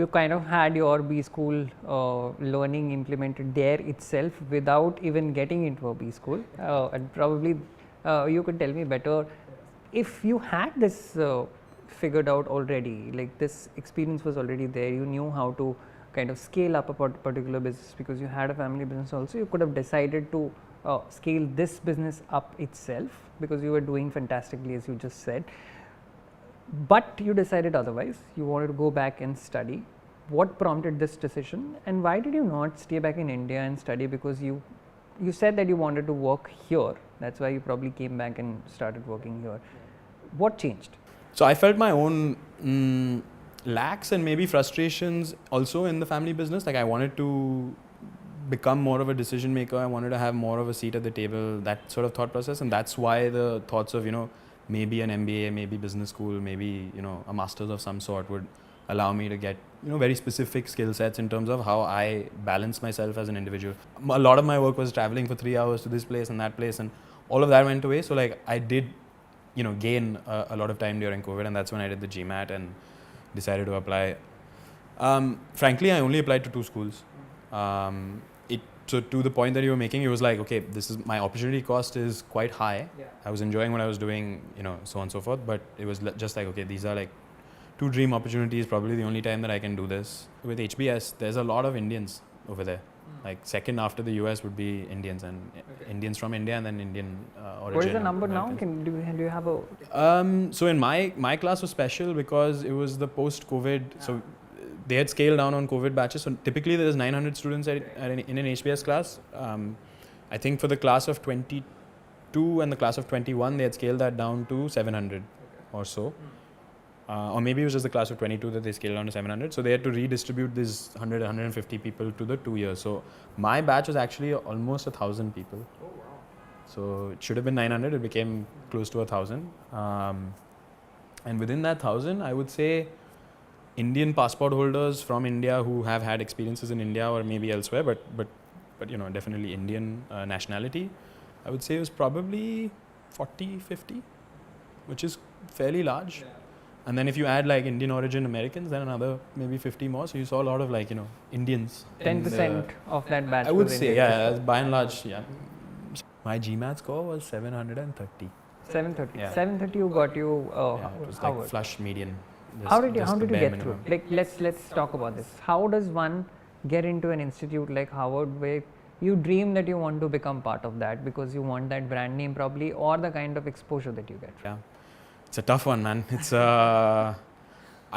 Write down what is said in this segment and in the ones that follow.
You kind of had your B school learning implemented there itself without even getting into a B school, and probably you could tell me better if you had this figured out already, like this experience was already there, you knew how to kind of scale up a particular business because you had a family business also, you could have decided to scale this business up itself because you were doing fantastically as you just said. But you decided otherwise, you wanted to go back and study. What prompted this decision, and why did you not stay back in India and study? Because you said that you wanted to work here, that's why you probably came back and started working here. What changed? So I felt my own lacks and maybe frustrations also in the family business. Like I wanted to become more of a decision maker, I wanted to have more of a seat at the table, that sort of thought process, and that's why the thoughts of maybe an MBA, maybe business school, maybe a master's of some sort would allow me to get very specific skill sets in terms of how I balance myself as an individual. A lot of my work was traveling for 3 hours to this place and that place, and all of that went away. So like I did gain a lot of time during COVID, and that's when I did the GMAT and decided to apply. Frankly, I only applied to 2 schools. So to the point that you were making, it was like, okay, this is my opportunity cost is quite high. Yeah. I was enjoying what I was doing, so on and so forth. But it was just like, okay, these are like 2 dream opportunities. Probably the only time that I can do this. With HBS, there's a lot of Indians over there. Like second after the US would be Indians, and Indians from India and then Indian origin. What is the number now? Do you have a? So in my class was special because it was the post-COVID. So they had scaled down on COVID batches. So typically there's 900 students in an HBS class. I think for the class of 22 and the class of 21, they had scaled that down to 700 or so. Or maybe it was just the class of 22 that they scaled down to 700. So they had to redistribute these 100, 150 people to the 2 years. So my batch was actually almost 1,000 people. Oh, wow. So it should have been 900. It became close to 1,000. And within that 1,000, I would say Indian passport holders from India who have had experiences in India or maybe elsewhere, but definitely Indian nationality, I would say it was probably 40, 50, which is fairly large. Yeah. And then if you add like Indian origin Americans, then another maybe 50 more. So you saw a lot of like, Indians. 10% of that batch. I would say, yeah, by and large, yeah. My GMAT score was 730. 730. Yeah. 730 you got you it was like flush median. How did you get minimum. Through? Like let's talk about this. How does one get into an institute like Harvard where you dream that you want to become part of that because you want that brand name probably, or the kind of exposure that you get? Yeah, it's a tough one, man. It's I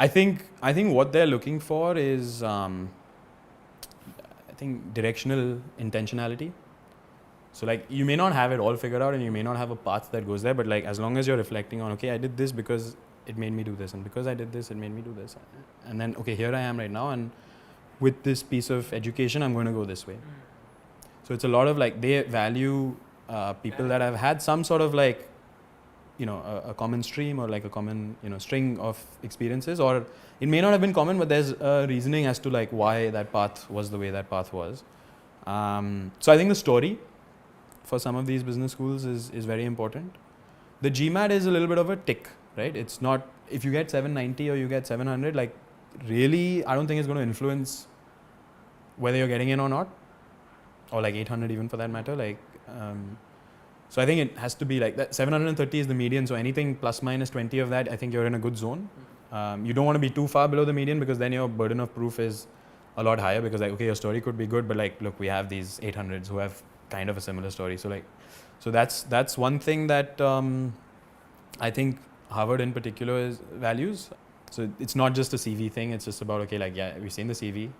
think what they're looking for is I think directional intentionality. So like you may not have it all figured out and you may not have a path that goes there, but like as long as you're reflecting on, okay, I did this because it made me do this, and because I did this, it made me do this, and then okay, here I am right now, and with this piece of education, I'm going to go this way. So it's a lot of like they value people that have had some sort of like a common stream or like a common string of experiences, or it may not have been common, but there's a reasoning as to like why that path was the way that path was. So I think the story for some of these business schools is very important. The GMAT is a little bit of a tick, right? It's not, if you get 790 or you get 700, like really, I don't think it's going to influence whether you're getting in or not, or like 800 even for that matter. Like, so I think it has to be like that. 730 is the median. So anything plus minus 20 of that, I think you're in a good zone. You don't want to be too far below the median because then your burden of proof is a lot higher, because like, okay, your story could be good, but like, look, we have these 800s who have kind of a similar story. So like, so that's one thing that I think Harvard in particular is values. So it's not just a CV thing. It's just about, okay, like, yeah, we've seen the CV,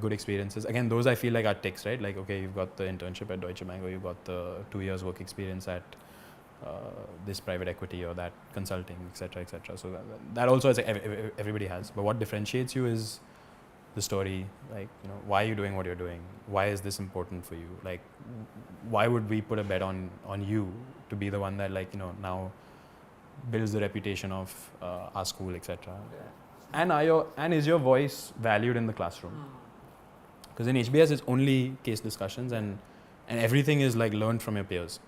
good experiences. Again, those I feel like are ticks, right? Like, okay, you've got the internship at Deutsche Bank, or you've got the 2 years work experience at this private equity or that consulting, etc., etc. So that also is everybody has. But what differentiates you is the story. Like, why are you doing what you're doing? Why is this important for you? Like, why would we put a bet on you to be the one that, like, now builds the reputation of our school, etc. Yeah. And is your voice valued in the classroom? Because in HBS it's only case discussions, and everything is like learned from your peers.